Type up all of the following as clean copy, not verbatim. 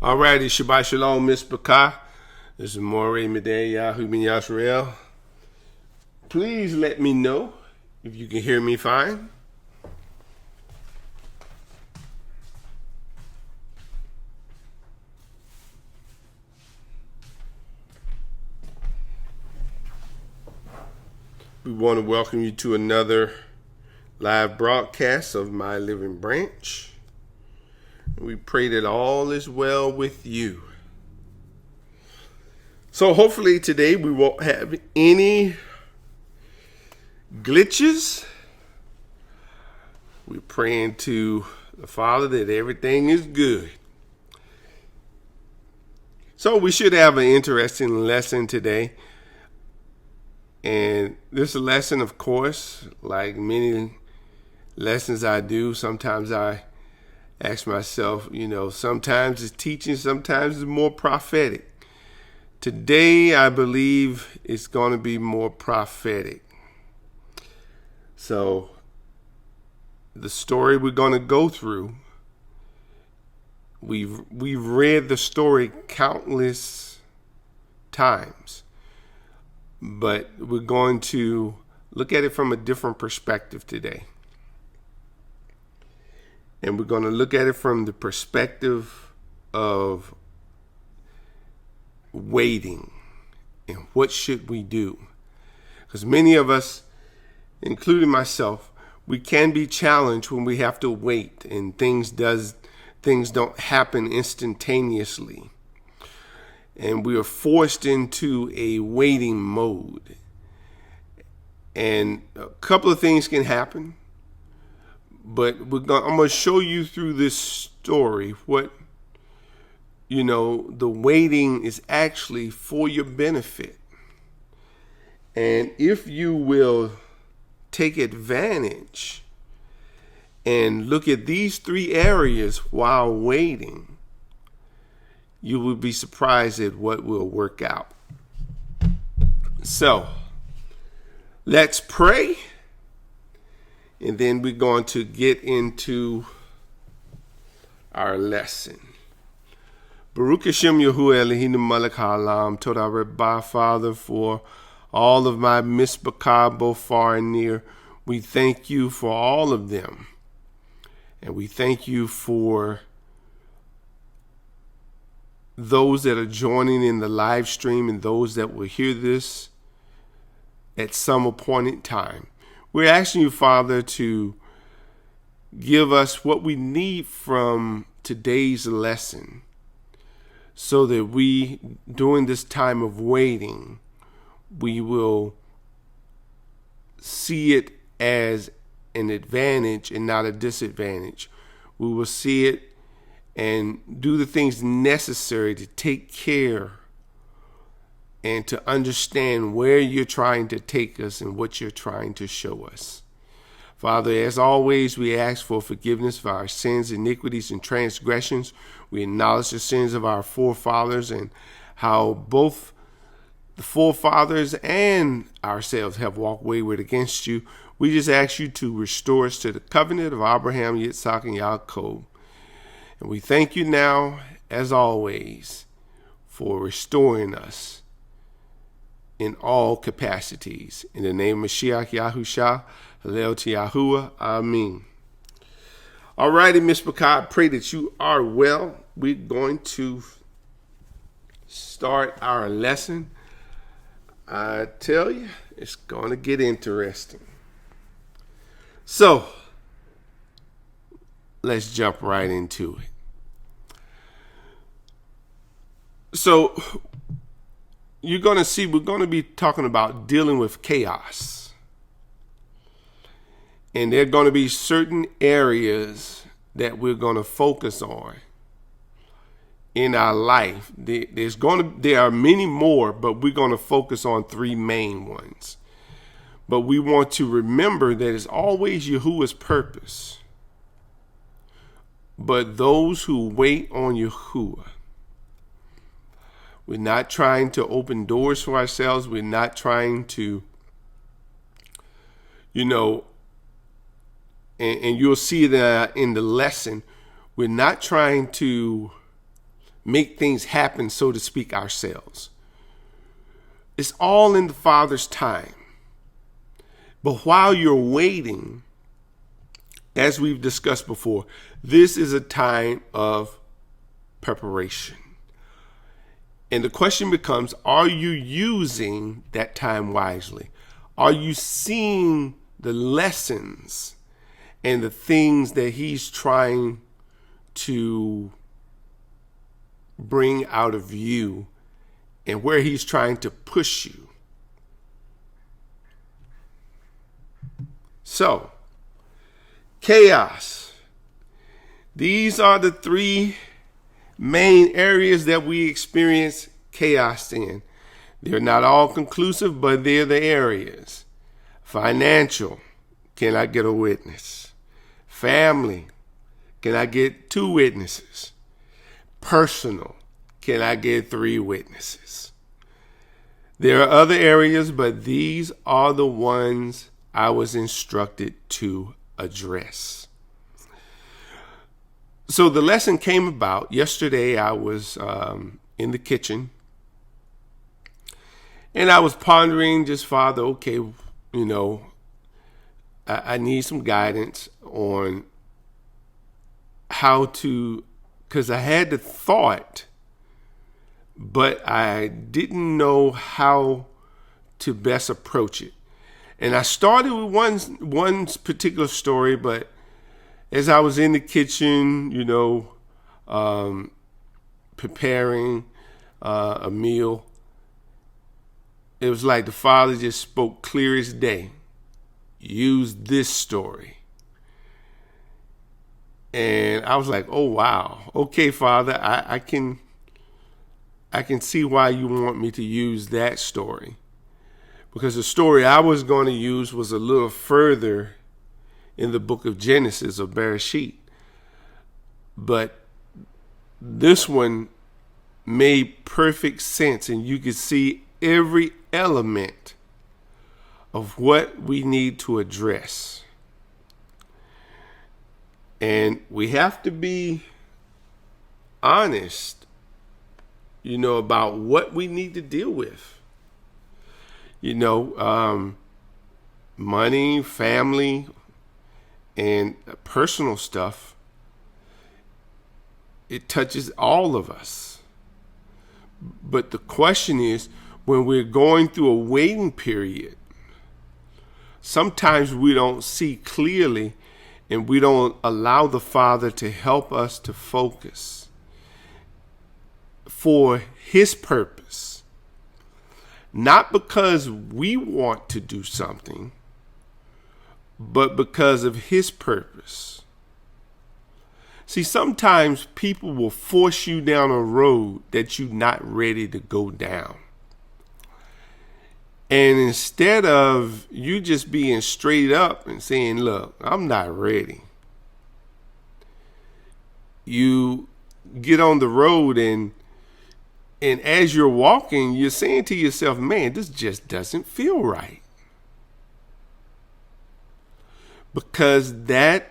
Alrighty, Shabbat Shalom, Miss Bakah. This is Morey Medei Yahoo Ben Yashrael. Please let me know if you can hear me fine. We want to welcome you to another live broadcast of My Living Branch. We pray that all is well with you. So hopefully today we won't have any glitches. We're praying to the Father that everything is good. So we should have an interesting lesson today. And this lesson, of course, like many lessons I do, sometimes I ask myself, sometimes it's teaching, sometimes it's more prophetic. Today, I believe it's going to be more prophetic. So, the story we're going to go through, we've read the story countless times, but we're going to look at it from a different perspective today. And we're going to look at it from the perspective of waiting and what should we do. Because many of us, including myself, we can be challenged when we have to wait and things don't happen instantaneously. And we are forced into a waiting mode. And a couple of things can happen. But I'm going to show you through this story what, the waiting is actually for your benefit. And if you will take advantage and look at these three areas while waiting, you will be surprised at what will work out. So, let's pray. And then we're going to get into our lesson. Baruch Hashem Yahweh Eloheinu Melech Haolam. Todah Rabbah, Father, for all of my misbakah, both far and near. We thank you for all of them. And we thank you for those that are joining in the live stream and those that will hear this at some appointed time. We're asking you, Father, to give us what we need from today's lesson so that we, during this time of waiting, we will see it as an advantage and not a disadvantage. We will see it and do the things necessary to take care and to understand where you're trying to take us and what you're trying to show us. Father, as always, we ask for forgiveness for our sins, iniquities, and transgressions. We acknowledge the sins of our forefathers and how both the forefathers and ourselves have walked wayward against you. We just ask you to restore us to the covenant of Abraham, Yitzhak, and Yaakov. And we thank you now, as always, for restoring us in all capacities. In the name of Mashiach Yahusha, Hallel to Yahuwah, Amen. All righty, Miss Bakah, I pray that you are well. We're going to start our lesson. I tell you, it's going to get interesting. So, let's jump right into it. So, you're going to see, we're going to be talking about dealing with chaos. And there are going to be certain areas that we're going to focus on in our life. There are many more, but we're going to focus on three main ones. But we want to remember that it's always Yahuwah's purpose. But those who wait on Yahuwah, we're not trying to open doors for ourselves. We're not trying to, and you'll see that in the lesson, we're not trying to make things happen, so to speak, ourselves. It's all in the Father's time. But while you're waiting, as we've discussed before, this is a time of preparation. And the question becomes, are you using that time wisely? Are you seeing the lessons and the things that he's trying to bring out of you and where he's trying to push you? So, chaos. These are the three main areas that we experience chaos in. They're not all conclusive, but they're the areas. Financial, can I get a witness? Family, can I get 2 witnesses? Personal, can I get 3 witnesses? There are other areas, but these are the ones I was instructed to address. So the lesson came about yesterday. I was in the kitchen and I was pondering, just, Father, okay, I need some guidance on how to, because I had the thought, but I didn't know how to best approach it. And I started with one particular story, but as I was in the kitchen, preparing a meal, it was like the Father just spoke clear as day. Use this story. And I was like, oh, wow. Okay, Father, I can see why you want me to use that story. Because the story I was going to use was a little further in the book of Genesis or Bereshit. But this one made perfect sense, and you could see every element of what we need to address. And we have to be honest, about what we need to deal with. Money, family, and personal stuff, it touches all of us. But the question is, when we're going through a waiting period, sometimes we don't see clearly and we don't allow the Father to help us to focus for his purpose. Not because we want to do something, but because of his purpose. See, sometimes people will force you down a road that you're not ready to go down. And instead of you just being straight up and saying, look, I'm not ready, you get on the road and as you're walking, you're saying to yourself, man, this just doesn't feel right. Because that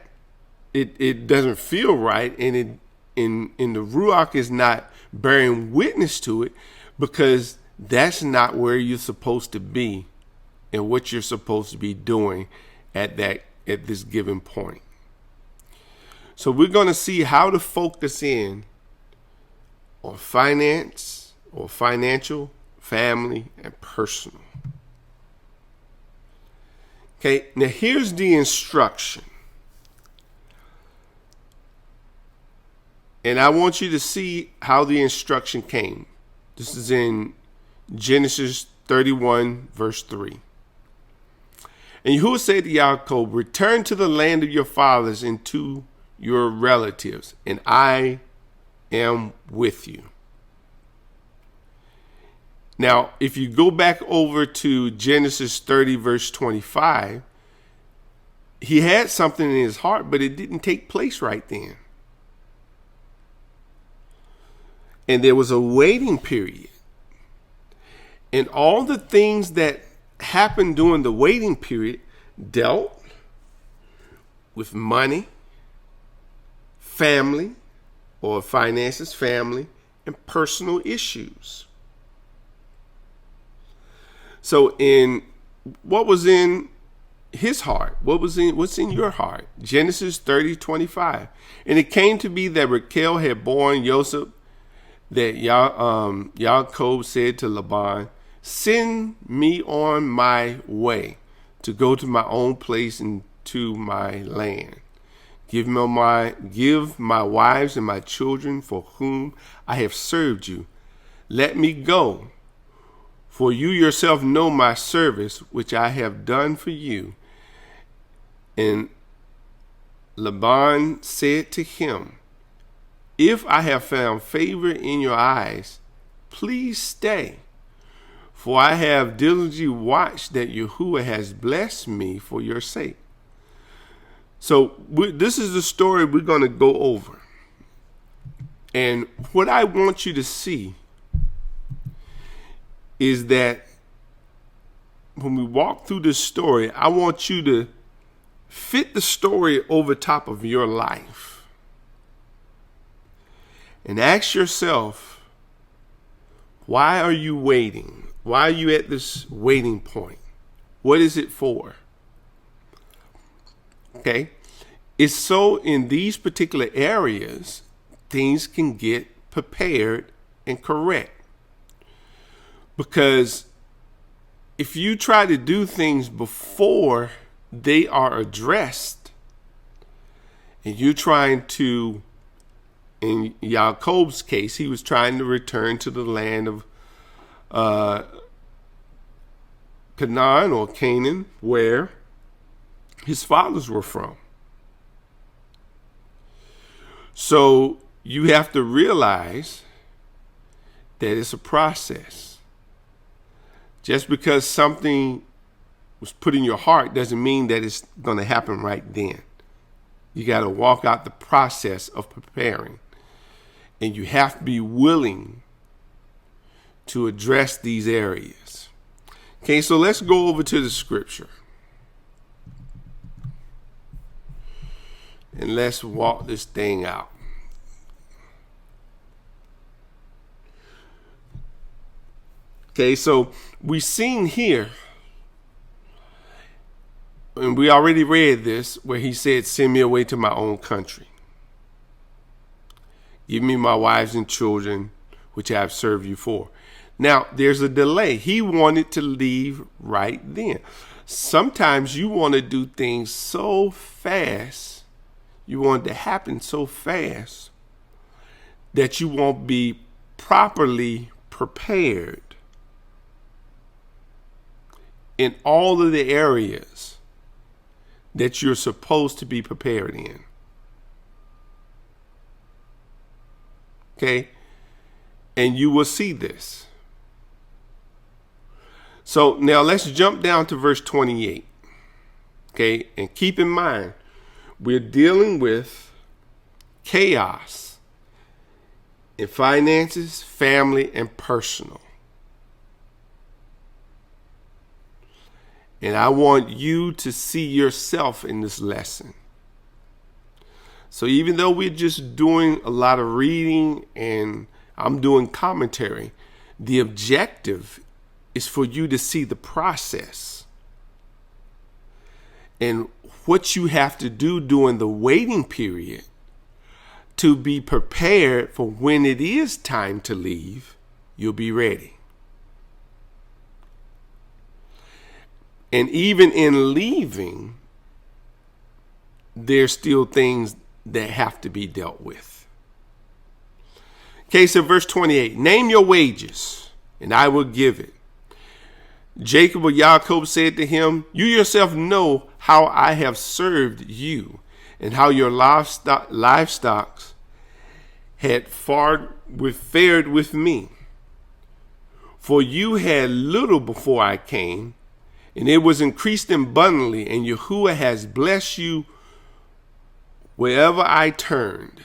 it doesn't feel right, and it in the Ruach is not bearing witness to it, because that's not where you're supposed to be and what you're supposed to be doing at this given point. So we're going to see how to focus in on finance or financial, family, and personal. Okay, now here's the instruction. And I want you to see how the instruction came. This is in Genesis 31, verse 3. And Yahweh said to Yaakov, return to the land of your fathers and to your relatives, and I am with you. Now, if you go back over to Genesis 30, verse 25, he had something in his heart, but it didn't take place right then. And there was a waiting period. And all the things that happened during the waiting period dealt with money, family, or finances, family, and personal issues. So what was in his heart? What's in your heart? Genesis 30:25. And it came to be that Rachel had borne Joseph, that Yaakov said to Laban, "Send me on my way to go to my own place and to my land. Give my wives and my children for whom I have served you. Let me go, for you yourself know my service which I have done for you." And Laban said to him, "If I have found favor in your eyes, please stay. For I have diligently watched that Yahweh has blessed me for your sake." So this is the story we're going to go over. And what I want you to see is that when we walk through this story, I want you to fit the story over top of your life and ask yourself, why are you waiting? Why are you at this waiting point? What is it for? Okay. It's so in these particular areas, things can get prepared and correct. Because if you try to do things before they are addressed, and you're trying to, in Yaakov's case, he was trying to return to the land of Canaan or Canaan, where his fathers were from. So you have to realize that it's a process. Just because something was put in your heart doesn't mean that it's going to happen right then. You got to walk out the process of preparing. And you have to be willing to address these areas. Okay, so let's go over to the scripture. And let's walk this thing out. Okay, so we've seen here, and we already read this, where he said, "Send me away to my own country. Give me my wives and children, which I have served you for." Now, there's a delay. He wanted to leave right then. Sometimes you want to do things so fast, you want it to happen so fast, that you won't be properly prepared in all of the areas that you're supposed to be prepared in. Okay? And you will see this. So now let's jump down to verse 28. Okay? And keep in mind, we're dealing with chaos in finances, family, and personal. And I want you to see yourself in this lesson. So even though we're just doing a lot of reading and I'm doing commentary, the objective is for you to see the process and what you have to do during the waiting period to be prepared for when it is time to leave, you'll be ready. And even in leaving, there's still things that have to be dealt with. Okay, so verse 28, "Name your wages, and I will give it." Jacob or Yaakov said to him, "You yourself know how I have served you, and how your livestock had fared with me. For you had little before I came, and it was increased abundantly, and Yahweh has blessed you wherever I turned.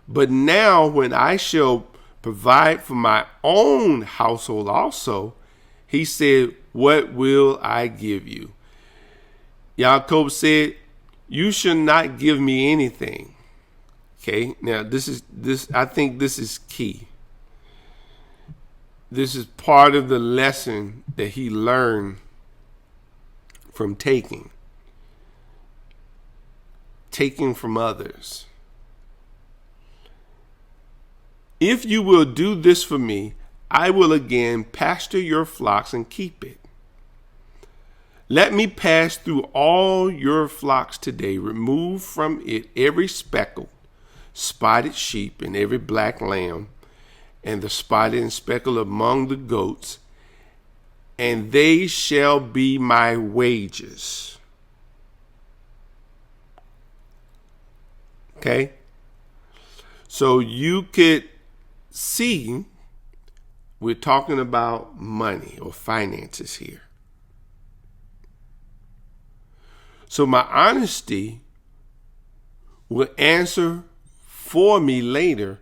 But now when I shall provide for my own household also," he said, "What will I give you?" Yaakov said, "You shall not give me anything." Okay, now I think this is key. this is part of the lesson that he learned from taking from others. If you will do this for me, I will again pasture your flocks and keep it. Let me pass through all your flocks today. Remove from it every speckled, spotted sheep and every black lamb, and the spotted and speckled among the goats, and they shall be my wages. Okay? So you could see we're talking about money or finances here. So my honesty will answer for me later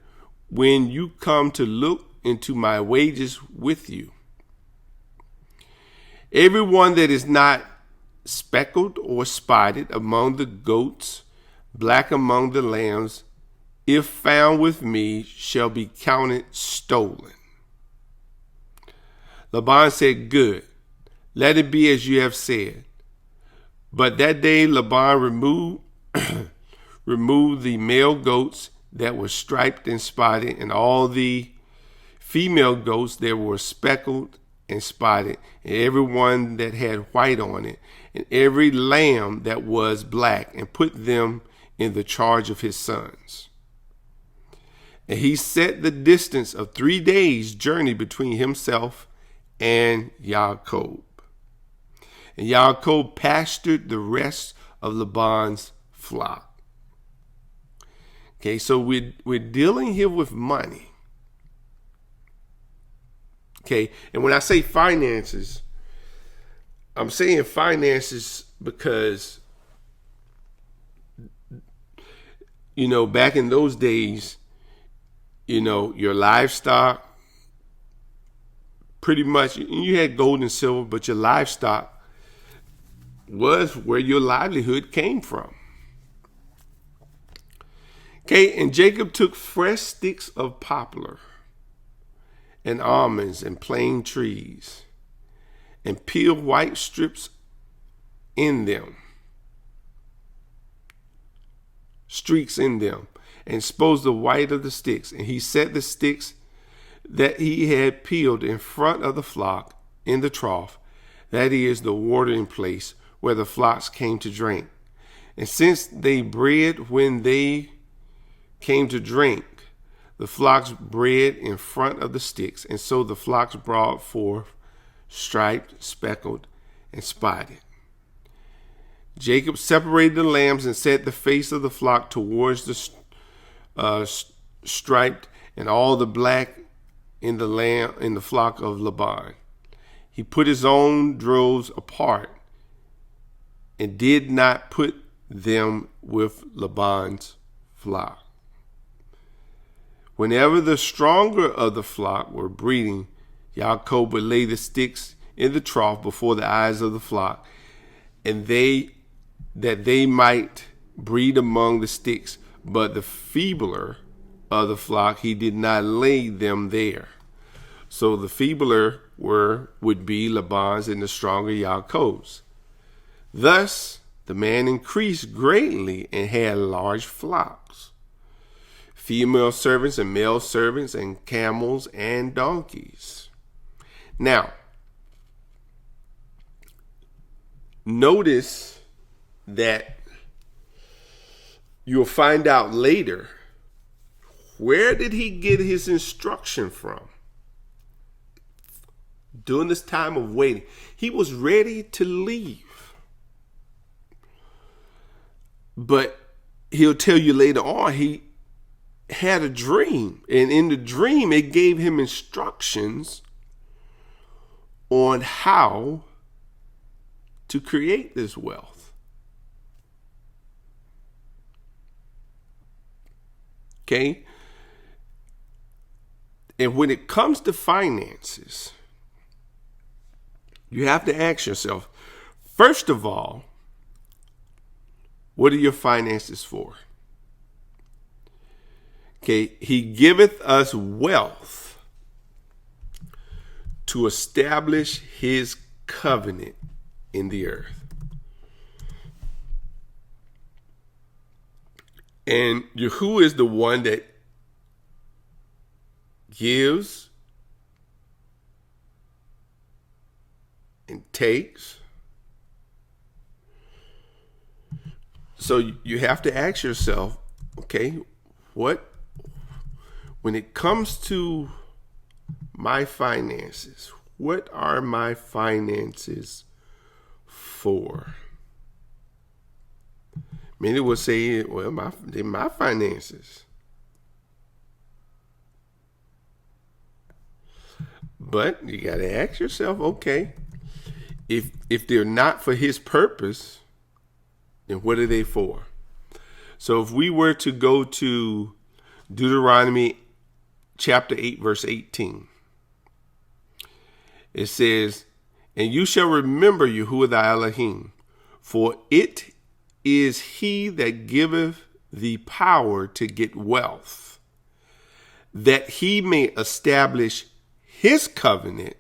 when you come to look into my wages with you. Everyone that is not speckled or spotted among the goats, black among the lambs, if found with me, shall be counted stolen. Laban said, good, let it be as you have said. But that day Laban removed the male goats that were striped and spotted, and all the female goats that were speckled and spotted, and every one that had white on it, and every lamb that was black, and put them in the charge of his sons. And he set the distance of 3 days' journey between himself and Yaakov. And Yaakov pastured the rest of Laban's flock. Okay, so we're dealing here with money. Okay, and when I say finances, I'm saying finances because, back in those days, your livestock, pretty much, you had gold and silver, but your livestock was where your livelihood came from. Okay, and Jacob took fresh sticks of poplar and almonds and plane trees and peeled white strips in them, streaks in them, and exposed the white of the sticks. And he set the sticks that he had peeled in front of the flock in the trough, that is, the watering place where the flocks came to drink. And since they bred when they came to drink, the flocks bred in front of the sticks, and so the flocks brought forth striped, speckled, and spotted. Jacob separated the lambs and set the face of the flock towards the striped, and all the black in the flock of Laban. He put his own droves apart and did not put them with Laban's flock. Whenever the stronger of the flock were breeding, Yaakov would lay the sticks in the trough before the eyes of the flock, and that they might breed among the sticks. But the feebler of the flock, he did not lay them there. So the feebler would be Laban's, and the stronger Yaakov's. Thus the man increased greatly and had large flocks, female servants and male servants, and camels and donkeys. Now, notice that you'll find out later, where did he get his instruction from? During this time of waiting, he was ready to leave. But he'll tell you later on, he had a dream. And in the dream, it gave him instructions on how to create this wealth. Okay? And when it comes to finances, you have to ask yourself, first of all, what are your finances for? Okay, he giveth us wealth to establish his covenant in the earth. And Yahweh is the one that gives and takes. So you have to ask yourself, okay, when it comes to my finances, what are my finances for? Many will say, well, they're my finances. But you got to ask yourself, okay, if they're not for his purpose, then what are they for? So if we were to go to Deuteronomy chapter 8, verse 18, it says, and you shall remember Yahuwah thy Elohim, for it is he that giveth thee power to get wealth, that he may establish his covenant,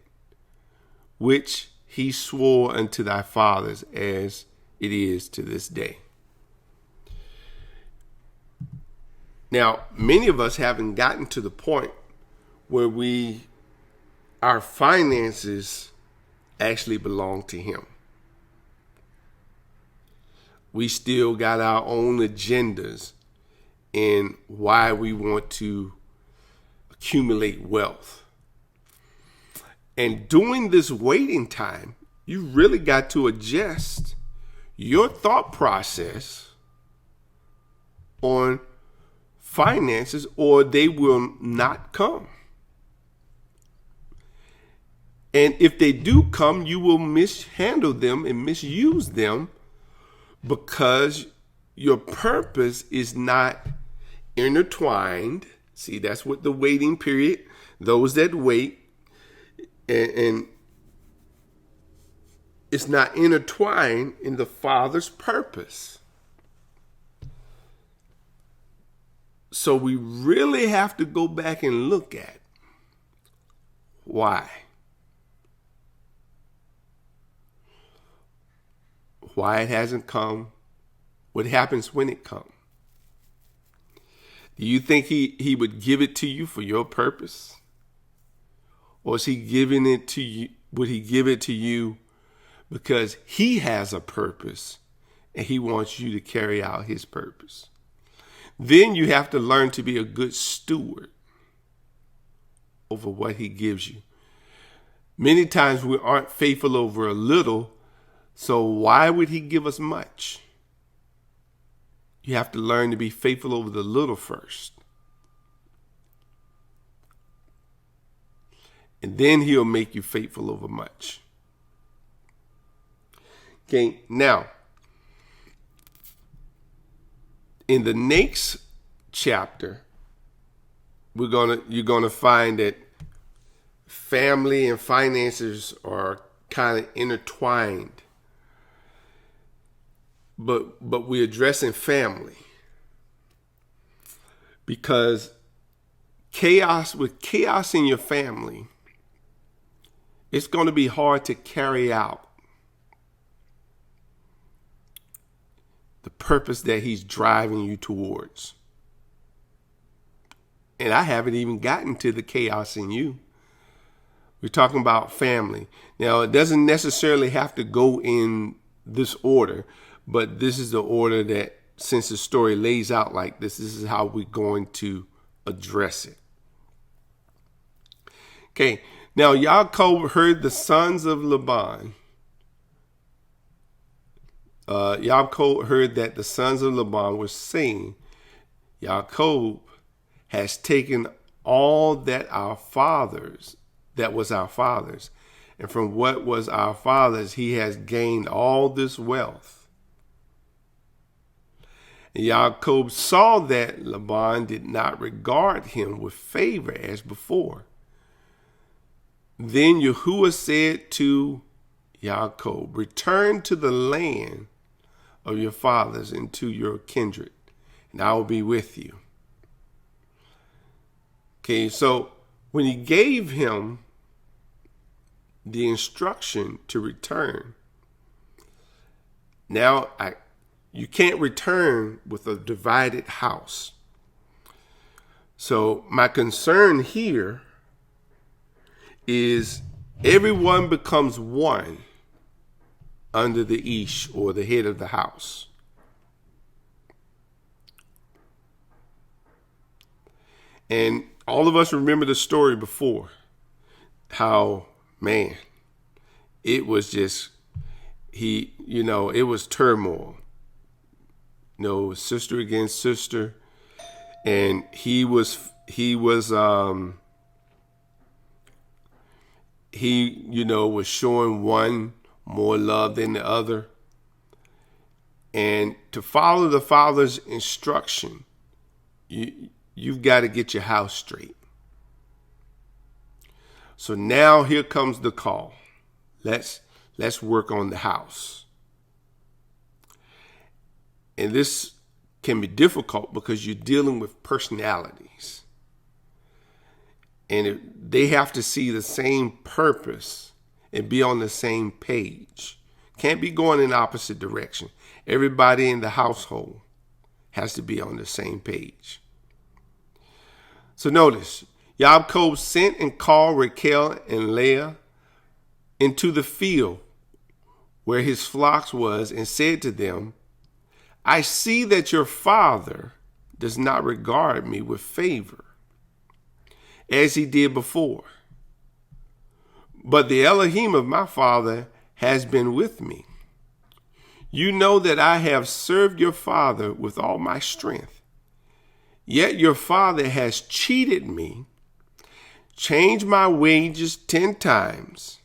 which he swore unto thy fathers, as it is to this day. Now, many of us haven't gotten to the point where our finances actually belong to him. We still got our own agendas in why we want to accumulate wealth. And during this waiting time, you really got to adjust your thought process on finances, or they will not come. And if they do come, you will mishandle them and misuse them because your purpose is not intertwined. See, that's what the waiting period, those that wait, and it's not intertwined in the Father's purpose. So we really have to go back and look at why. Why it hasn't come, what happens when it comes. Do you think he would give it to you for your purpose? Or is he giving it to you? Would he give it to you because he has a purpose and he wants you to carry out his purpose? Then you have to learn to be a good steward over what he gives you. Many times we aren't faithful over a little, so why would he give us much? You have to learn to be faithful over the little first. And then he'll make you faithful over much. Okay, now, in the next chapter, you're gonna find that family and finances are kind of intertwined. But we're addressing family because chaos in your family, it's going to be hard to carry out the purpose that he's driving you towards. And I haven't even gotten to the chaos in you. We're talking about family. Now, it doesn't necessarily have to go in this order, but this is the order that, since the story lays out like this is how we're going to address it. Okay, now Yaakov heard the sons of Laban. Yaakov heard that the sons of Laban were saying, Yaakov has taken all that was our fathers, and from what was our fathers, he has gained all this wealth. And Yaakov saw that Laban did not regard him with favor as before. Then Yahuwah said to Yaakov, return to the land of your fathers and to your kindred, and I will be with you. Okay, so when he gave him the instruction to return. Now, you can't return with a divided house. So my concern here is everyone becomes one under the ish, or the head of the house. And all of us remember the story before, how, man, it was just, it was turmoil. Sister against sister. And he was showing one more love than the other. And to follow the Father's instruction, you've got to get your house straight. So now here comes the call. Let's work on the house. And this can be difficult because you're dealing with personalities. And they have to see the same purpose and be on the same page. Can't be going in opposite direction. Everybody in the household has to be on the same page. So notice, Yaakov sent and called Rachel and Leah into the field where his flocks was, and said to them, I see that your father does not regard me with favor, as he did before. But the Elohim of my father has been with me. You know that I have served your father with all my strength. Yet your father has cheated me, changed my wages 10 times.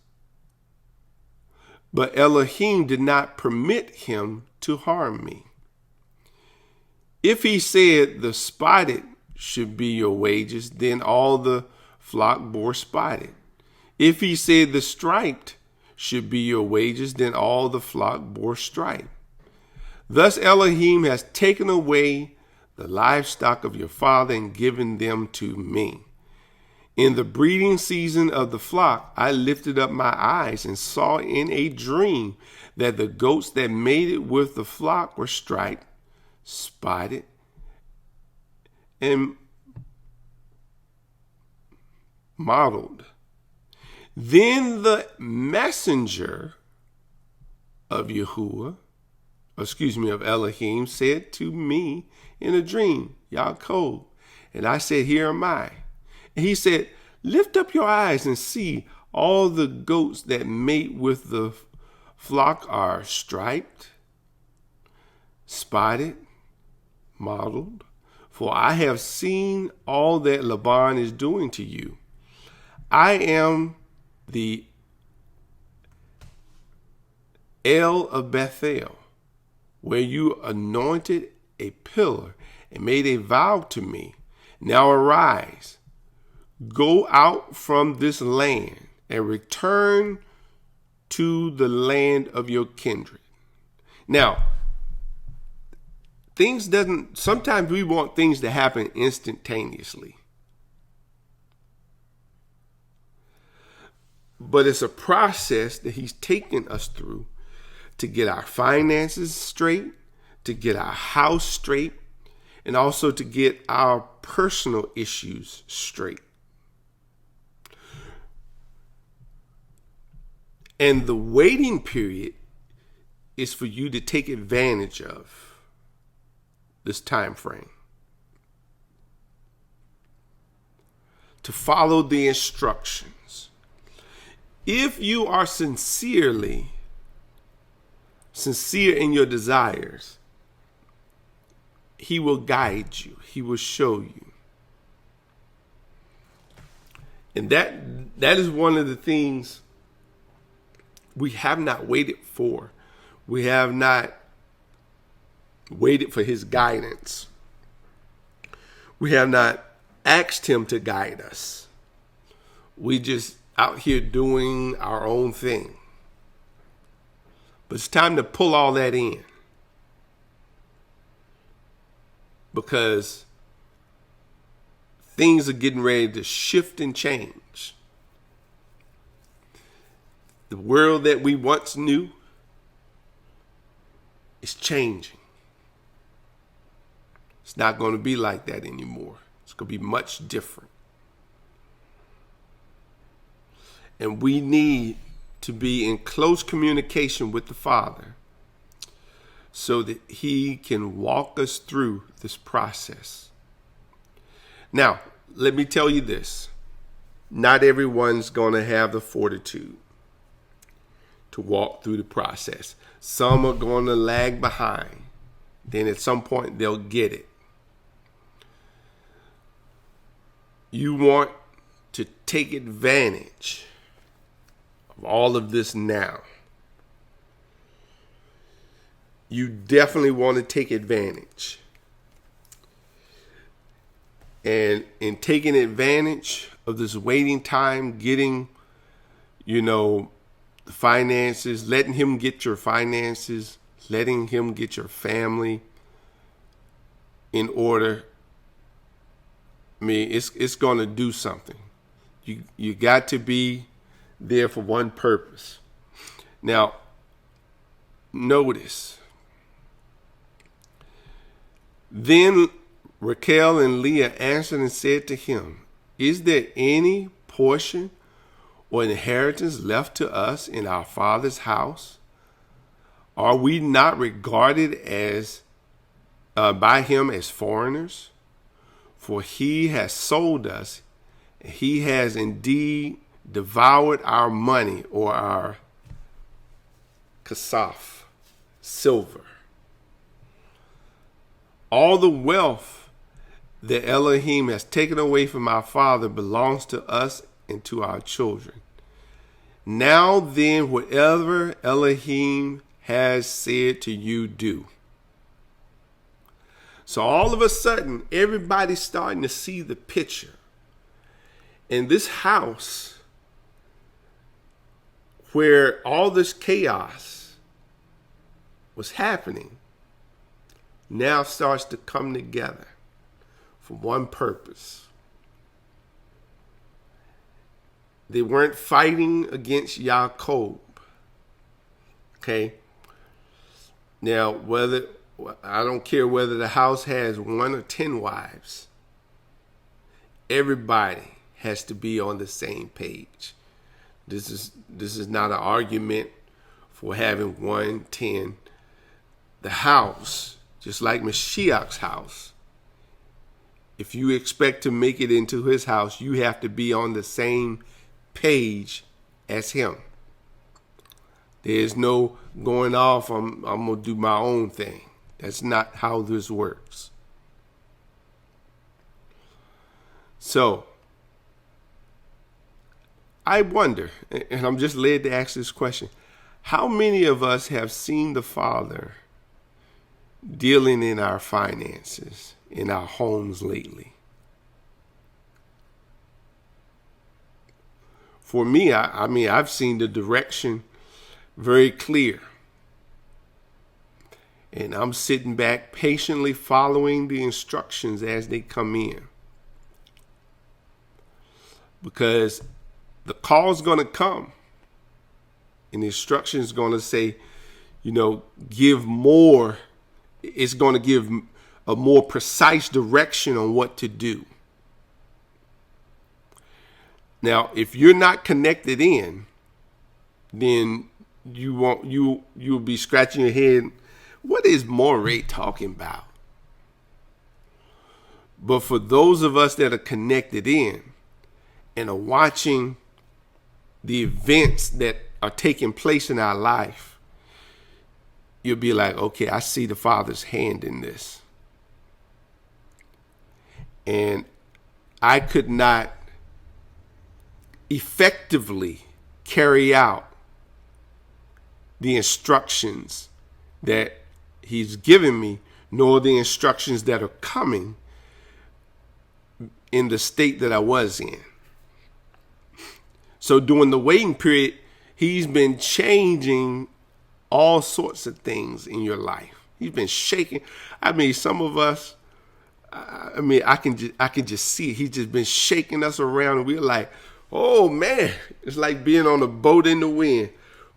But Elohim did not permit him to harm me. If he said the spotted should be your wages, then all the flock bore spotted. If he said the striped should be your wages, then all the flock bore striped. Thus Elohim has taken away the livestock of your father and given them to me. In the breeding season of the flock, I lifted up my eyes and saw in a dream that the goats that mated with the flock were striped, spotted, and mottled. Then the messenger of Yehua, of Elohim, said to me in a dream, Yaakov. And I said, here am I. And he said, lift up your eyes and see, all the goats that mate with the flock are striped, spotted, mottled. For I have seen all that Laban is doing to you. I am the El of Bethel, where you anointed a pillar and made a vow to me. Now arise, go out from this land and return to the land of your kindred. Now, sometimes we want things to happen instantaneously. But it's a process that he's taken us through to get our finances straight, to get our house straight, and also to get our personal issues straight. And the waiting period is for you to take advantage of this time frame, to follow the instructions. If you are sincere in your desires, he will guide you. He will show you. And that is one of the things we have not waited for. We have not waited for his guidance. We have not asked him to guide us. We just out here doing our own thing. But it's time to pull all that in, because things are getting ready to shift and change. the world that we once knew is changing. It's not going to be like that anymore. It's going to be much different. And we need to be in close communication with the Father so that he can walk us through this process. Now, let me tell you this. Not everyone's going to have the fortitude to walk through the process. Some are going to lag behind. Then at some point they'll get it. You want to take advantage of all of this now. You definitely want to take advantage. And in taking advantage of this waiting time, getting, the finances, letting him get your finances, letting him get your family in order, it's going to do something. You got to be there for one purpose. Now, notice. Then Rachel and Leah answered and said to him, "Is there any portion or inheritance left to us in our father's house? Are we not regarded as by him as foreigners? For he has sold us, and he has indeed devoured our money," or our kasaf, silver. "All the wealth that Elohim has taken away from our father belongs to us and to our children. Now then, whatever Elohim has said to you, do." So all of a sudden, everybody's starting to see the picture. And this house, where all this chaos was happening, now starts to come together for one purpose. They weren't fighting against Yaakov. Okay? Now, I don't care whether the house has 1 or 10 wives. Everybody has to be on the same page. This is not an argument for having 1, 10. The house, just like Mashiach's house, if you expect to make it into his house, you have to be on the same page as him. There's no going off, I'm going to do my own thing. That's not how this works. So, I wonder, and I'm just led to ask this question, how many of us have seen the Father dealing in our finances, in our homes lately? For me, I've seen the direction very clear. And I'm sitting back patiently following the instructions as they come in. Because the call's going to come. And the instruction is going to say, give more. It's going to give a more precise direction on what to do. Now, if you're not connected in, then you'll be scratching your head. What is Moray talking about? But for those of us that are connected in and are watching the events that are taking place in our life, you'll be like, okay, I see the Father's hand in this. And I could not effectively carry out the instructions that he's given me, nor the instructions that are coming in the state that I was in. So during the waiting period, he's been changing all sorts of things in your life. He's been shaking. Some of us, I can just see it. He's just been shaking us around, and we're like, oh man, it's like being on a boat in the wind.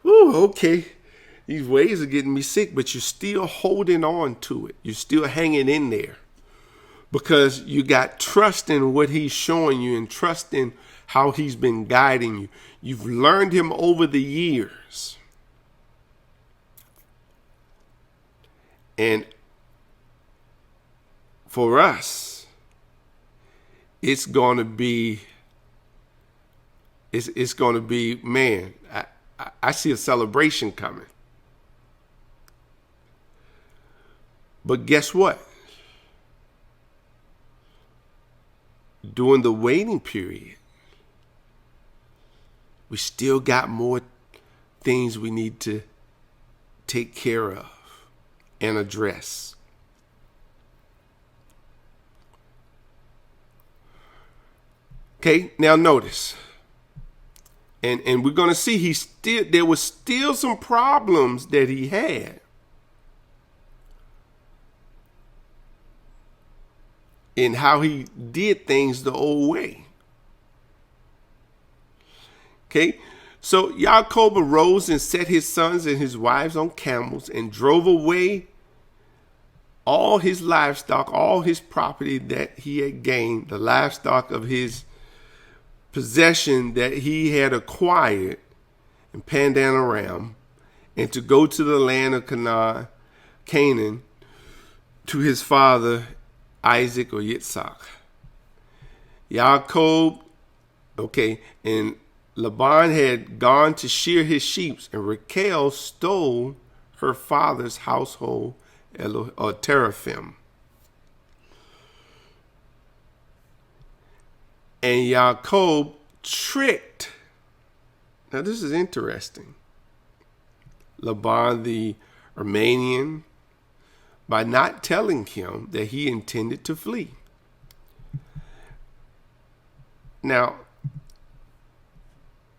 Ooh, okay. These waves are getting me sick, but you're still holding on to it. You're still hanging in there because you got trust in what he's showing you and trust in how he's been guiding you. You've learned him over the years. And for us, it's going to be, man, I see a celebration coming. But guess what? During the waiting period, we still got more things we need to take care of and address. Okay, now notice. And we're going to see there was still some problems that he had. In how he did things the old way. Okay, so Yaakov arose and set his sons and his wives on camels and drove away all his livestock, all his property that he had gained, the livestock of his possession that he had acquired in Pandan Aram, and to go to the land of Canaan, to his father Isaac or Yitzhak. Yaakov, and Laban had gone to shear his sheep, and Rachel stole her father's household, or teraphim. And Yaakov tricked, now this is interesting, Laban the Aramean, by not telling him that he intended to flee. Now,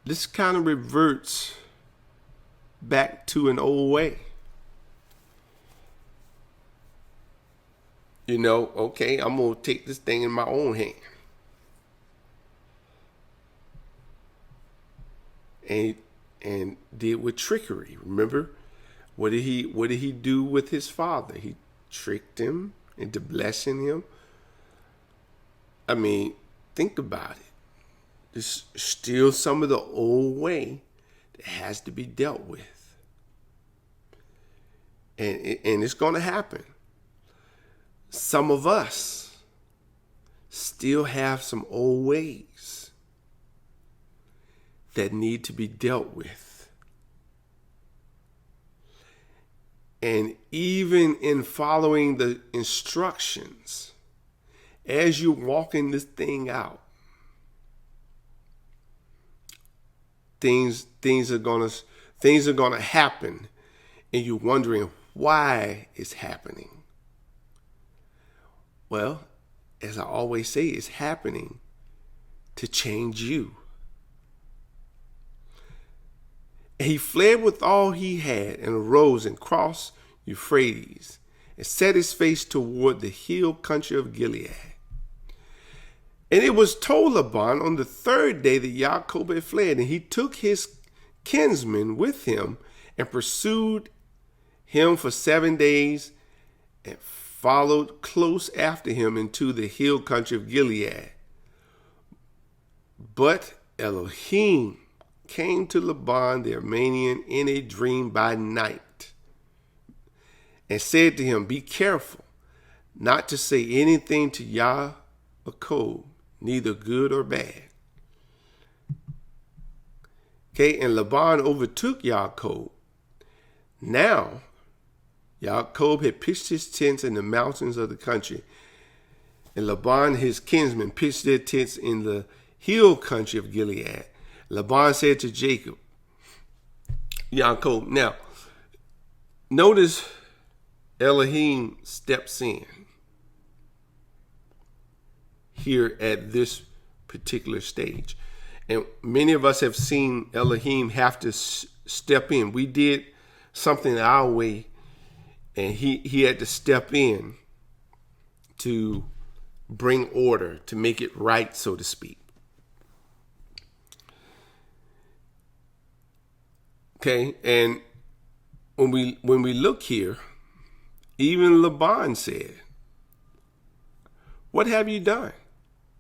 this kind of reverts back to an old way. I'm going to take this thing in my own hand. And did with trickery. Remember? What did he do with his father? He tricked him into blessing him. I mean, think about it. There's still some of the old way that has to be dealt with. And it's going to happen. Some of us still have some old ways that need to be dealt with. And even in following the instructions, as you're walking this thing out, things are gonna happen, and you're wondering why it's happening. Well, as I always say, it's happening to change you. And he fled with all he had and arose and crossed Euphrates and set his face toward the hill country of Gilead. And it was told Laban on the third day that Yaakov had fled, and he took his kinsmen with him and pursued him for 7 days and followed close after him into the hill country of Gilead. But Elohim came to Laban the Aramean in a dream by night and said to him, "Be careful not to say anything to Yaakov, neither good or bad." And Laban overtook Yaakov. Now, Yaakov had pitched his tents in the mountains of the country, and Laban, his kinsmen, pitched their tents in the hill country of Gilead. Laban said to Yaakov, now, notice Elohim steps in here at this particular stage. And many of us have seen Elohim have to step in. We did something our way, and he had to step in to bring order, to make it right, so to speak. Okay, and when we look here, even Laban said, "What have you done?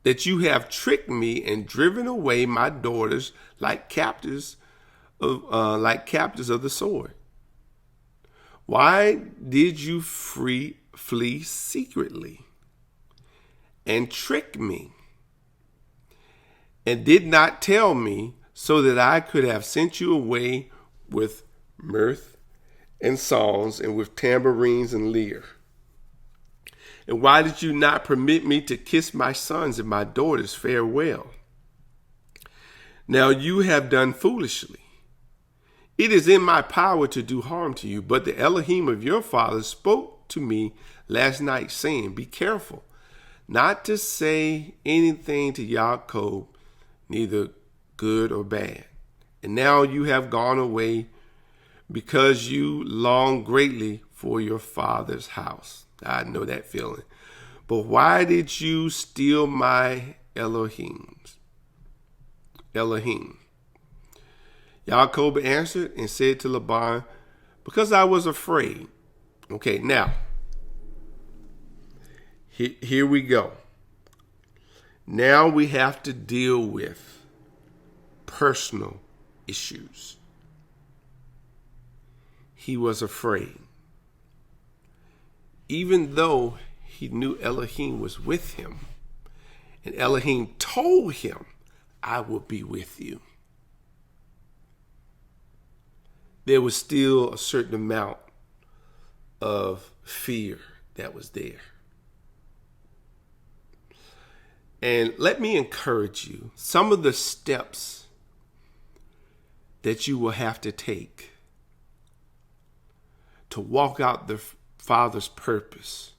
That you have tricked me and driven away my daughters like captives of the sword. Why did you flee secretly and trick me, and did not tell me, so that I could have sent you away with mirth and songs, and with tambourines and lyre? And why did you not permit me to kiss my sons and my daughters farewell? Now you have done foolishly. It is in my power to do harm to you, but the Elohim of your fathers spoke to me last night, saying, be careful not to say anything to Yaakov, neither good or bad. And now you have gone away because you long greatly for your father's house. I know that feeling. But why did you steal my Elohim? Yaakov answered and said to Laban, because I was afraid. Okay, now, here we go. Now we have to deal with personal issues. He was afraid. Even though he knew Elohim was with him, and Elohim told him, I will be with you, there was still a certain amount of fear that was there. And let me encourage you, some of the steps that you will have to take to walk out the Father's purpose.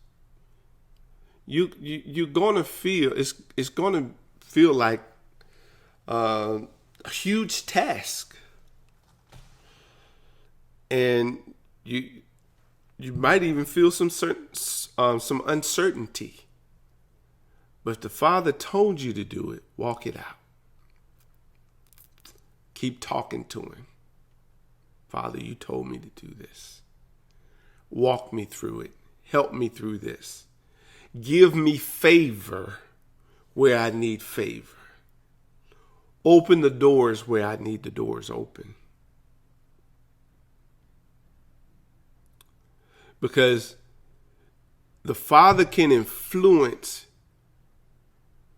You're going to feel, it's going to feel like a huge task. And you might even feel some uncertainty. But if the Father told you to do it, walk it out. Keep talking to him. Father, you told me to do this. Walk me through it. Help me through this. Give me favor where I need favor. Open the doors where I need the doors open. Because the Father can influence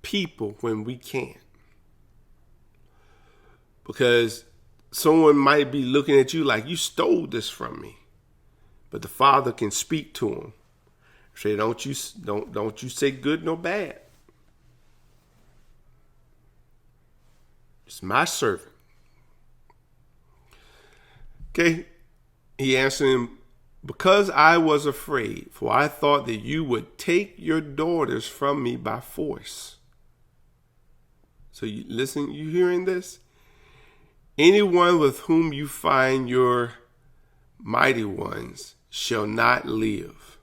people when we can't. Because someone might be looking at you like, you stole this from me. But the Father can speak to him. Say, don't you say good nor bad. It's my servant. Okay. He answered him, because I was afraid, for I thought that you would take your daughters from me by force. So you listen, you hearing this? Anyone with whom you find your mighty ones shall not live.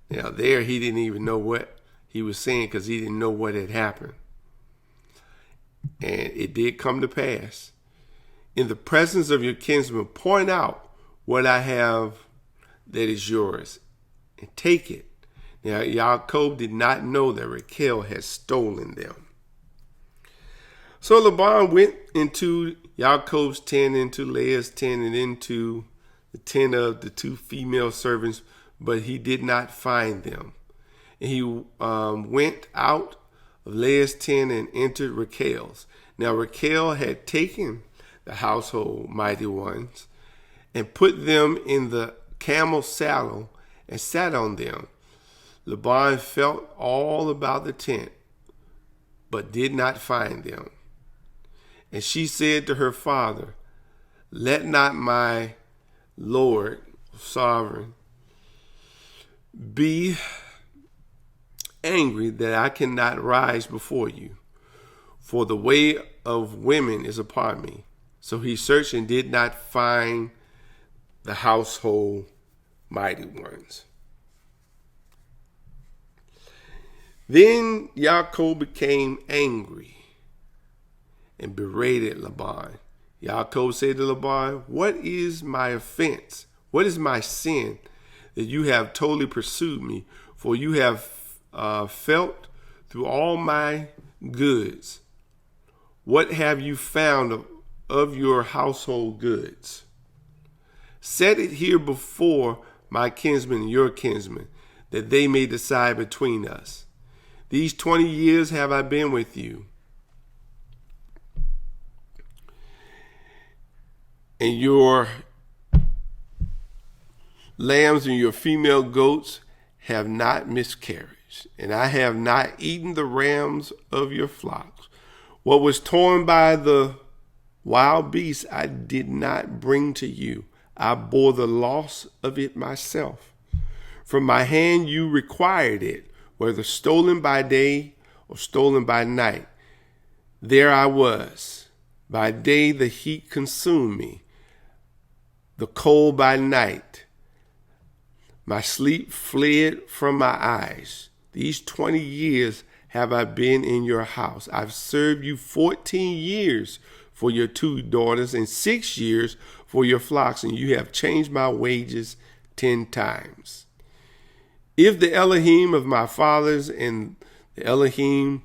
Now there he didn't even know what he was saying, because he didn't know what had happened. And it did come to pass. In the presence of your kinsmen, point out what I have that is yours, and take it. Now Yaakov did not know that Rachel had stolen them. So Laban went into Yaakov's tent, into Leah's tent, and into the tent of the two female servants, but he did not find them. And he went out of Leah's tent and entered Rachel's. Now Rachel had taken the household mighty ones and put them in the camel's saddle and sat on them. Laban felt all about the tent, but did not find them. And she said to her father, let not my Lord, sovereign, be angry that I cannot rise before you, for the way of women is upon me. So he searched and did not find the household mighty ones. Then Yaakov became angry and berated Laban. Yaakov said to Laban, what is my offense? What is my sin that you have totally pursued me? For you have felt through all my goods. What have you found of your household goods? Set it here before my kinsmen and your kinsmen, that they may decide between us. These 20 years have I been with you, and your lambs and your female goats have not miscarried, and I have not eaten the rams of your flocks. What was torn by the wild beasts I did not bring to you. I bore the loss of it myself. From my hand you required it, whether stolen by day or stolen by night. There I was. By day the heat consumed me, the cold by night. My sleep fled from my eyes. These 20 years have I been in your house. I've served you 14 years for your 2 daughters and 6 years for your flocks, and you have changed my wages 10 times. If the Elohim of my fathers and the Elohim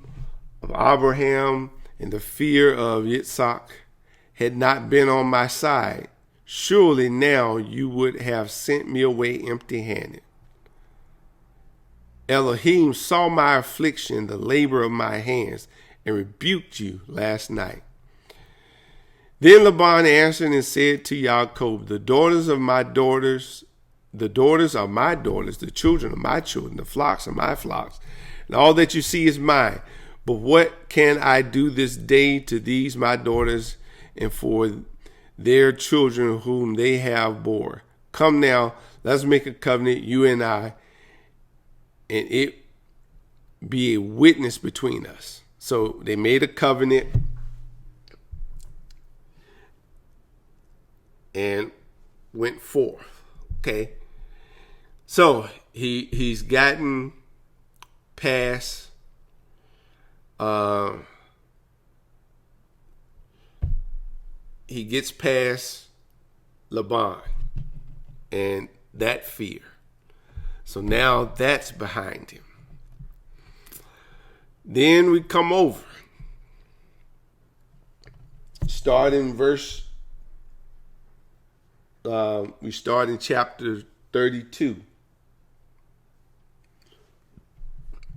of Abraham and the fear of Yitzhak had not been on my side, surely now you would have sent me away empty-handed. Elohim saw my affliction, the labor of my hands, and rebuked you last night. Then Laban answered and said to Yaakov, the daughters are my daughters, the children are my children, the flocks are my flocks, and all that you see is mine. But what can I do this day to these my daughters and for their children whom they have bore? Come now, let's make a covenant, you and I, and it be a witness between us. So they made a covenant and went forth. Okay. So he's gotten past he gets past Laban and that fear. So now that's behind him. Then we come over. Start in we start in chapter 32.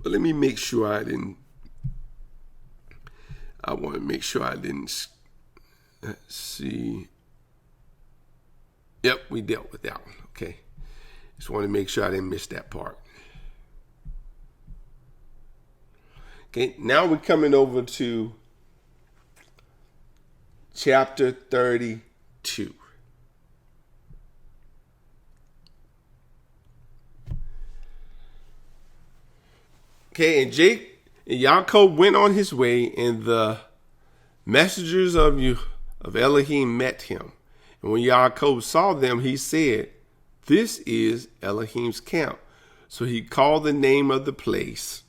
But let me make sure I want to make sure I didn't, let's see. Yep, we dealt with that one. Okay. Just want to make sure I didn't miss that part. Okay, now we're coming over to chapter 32. Okay, and Yaakov went on his way, and the messengers of Elohim met him. And when Yaakov saw them, he said, this is Elohim's camp. So he called the name of the place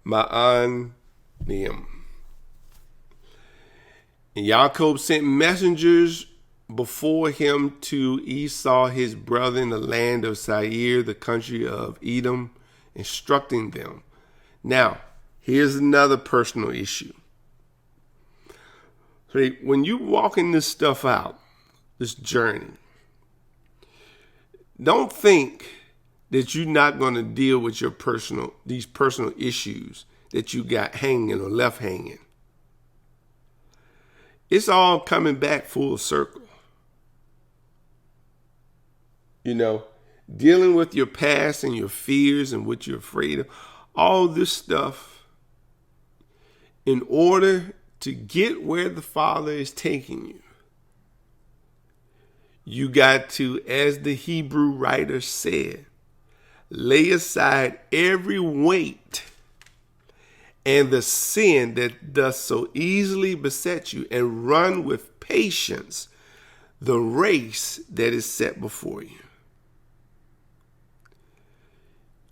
Ma'anim. And Yaakov sent messengers before him to Esau his brother in the land of Seir, the country of Edom, instructing them. Now, here's another personal issue. So when you walking this stuff out, this journey, don't think that you're not going to deal with these personal issues that you got hanging or left hanging. It's all coming back full circle. You know, dealing with your past and your fears and what you're afraid of, all this stuff, in order to get where the Father is taking you, you got to, as the Hebrew writer said, lay aside every weight and the sin that does so easily beset you, and run with patience the race that is set before you.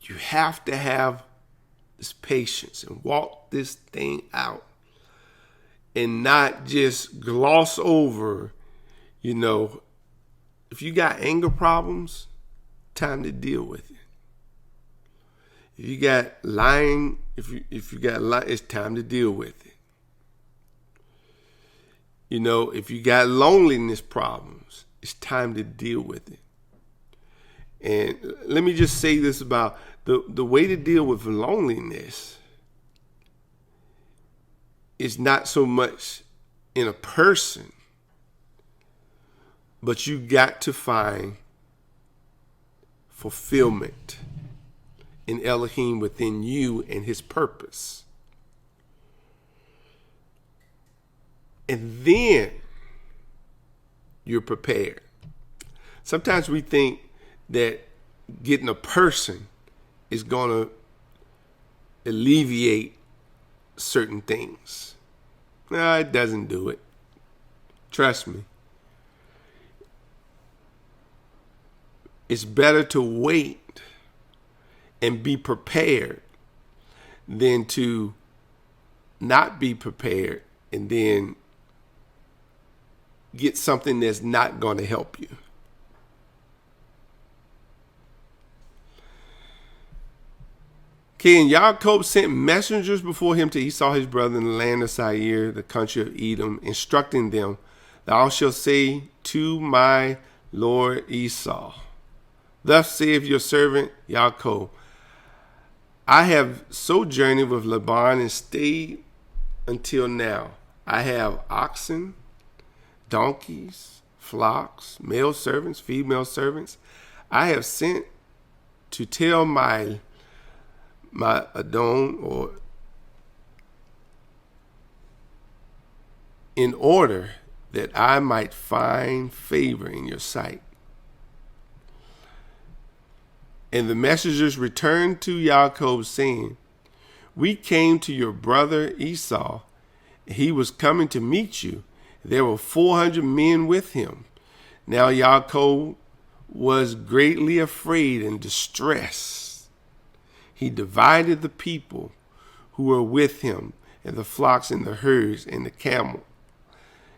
You have to have this patience and walk this thing out and not just gloss over, if you got anger problems, time to deal with it. If you got lying, if you got lying, it's time to deal with it. If you got loneliness problems, it's time to deal with it. And let me just say this about the way to deal with loneliness is not so much in a person, but you got to find fulfillment in Elohim within you and his purpose. And then you're prepared. Sometimes we think that getting a person is going to alleviate certain things. No, it doesn't do it. Trust me. It's better to wait and be prepared than to not be prepared and then get something that's not going to help you. Okay, and Yaakov sent messengers before him to Esau his brother in the land of Seir, the country of Edom, instructing them, "Thou shalt say to my lord Esau, thus saith your servant Yaakov, I have sojourned with Laban and stayed until now. I have oxen, donkeys, flocks, male servants, female servants. I have sent to tell my Adon, or in order that I might find favor in your sight." And the messengers returned to Yaakov, saying, "We came to your brother Esau. He was coming to meet you. There were 400 men with him." Now Yaakov was greatly afraid and distressed. He divided the people who were with him and the flocks and the herds and the camel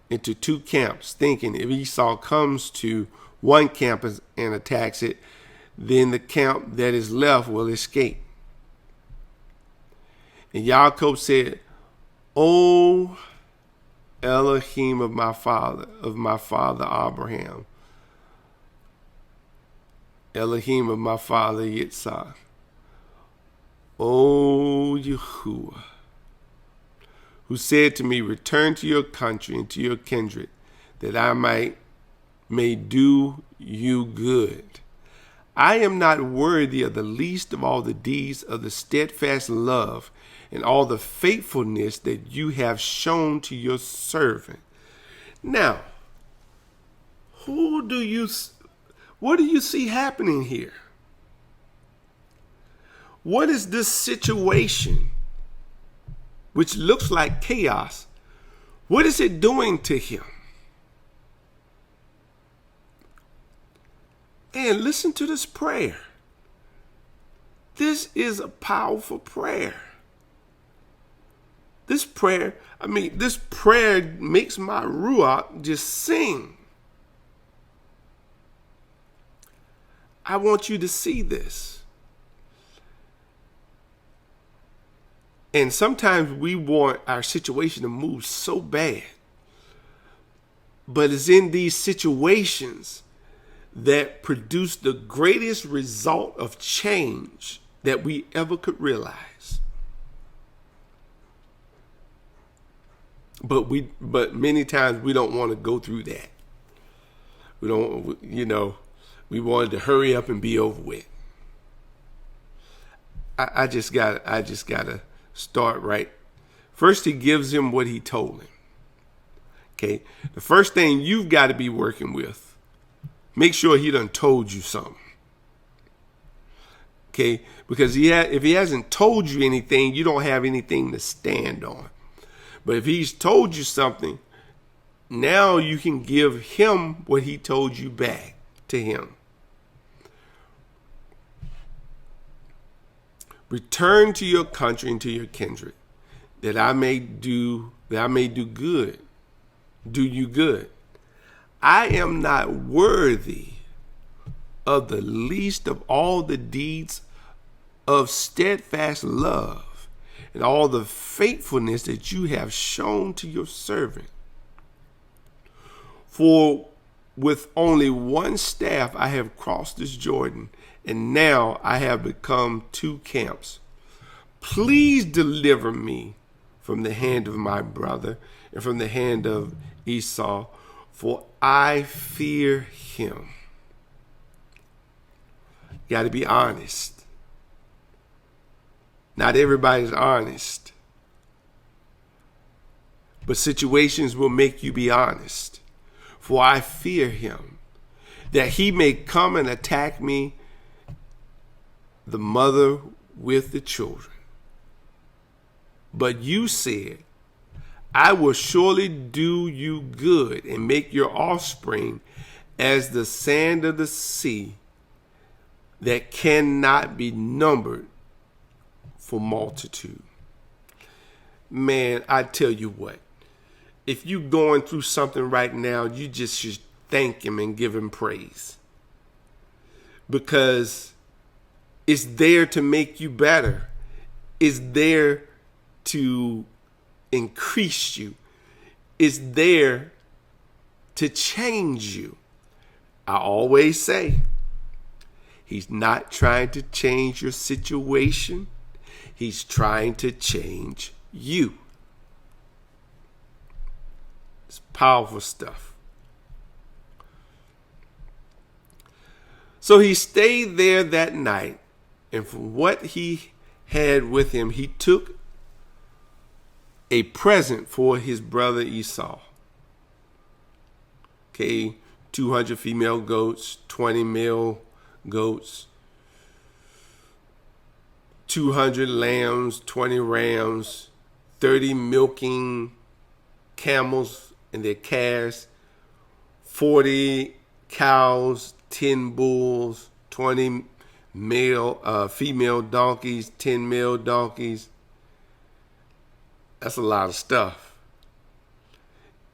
into two camps, thinking if Esau comes to one camp and attacks it, then the camp that is left will escape. And Yaakov said, "O Elohim of my father Abraham, Elohim of my father Yitzhak, O Yehua, who said to me, return to your country and to your kindred, that I may do you good. I am not worthy of the least of all the deeds of the steadfast love and all the faithfulness that you have shown to your servant." Now, what do you see happening here? What is this situation, which looks like chaos, what is it doing to him? And listen to this prayer. This is a powerful prayer. This prayer makes my ruach just sing. I want you to see this. And sometimes we want our situation to move so bad. But it's in these situations that produce the greatest result of change that we ever could realize. But many times we don't want to go through that. We wanted to hurry up and be over with. I just gotta start right. First, he gives him what he told him. Okay, the first thing you've got to be working with, make sure he done told you something. Okay, because if he hasn't told you anything, you don't have anything to stand on. But if he's told you something, now you can give him what he told you back to him. Return to your country and to your kindred, that I may do good. Do you good. I am not worthy of the least of all the deeds of steadfast love and all the faithfulness that you have shown to your servant. For with only one staff I have crossed this Jordan, and now I have become two camps. Please deliver me from the hand of my brother and from the hand of Esau, for I fear him. You got to be honest. Not everybody's honest, but situations will make you be honest. For I fear him, that he may come and attack me, the mother with the children. But you said, I will surely do you good and make your offspring as the sand of the sea, that cannot be numbered for multitude. Man, I tell you what, if you're going through something right now, you just should thank him and give him praise, because it's there to make you better. It's there to increase you. It's there to change you. I always say, he's not trying to change your situation. He's trying to change you. It's powerful stuff. So he stayed there that night, and from what he had with him, he took a present for his brother Esau. Okay, 200 female goats, 20 male goats, 200 lambs, 20 rams, 30 milking camels and their calves, 40 cows, 10 bulls, 20 female donkeys, 10 male donkeys. That's a lot of stuff.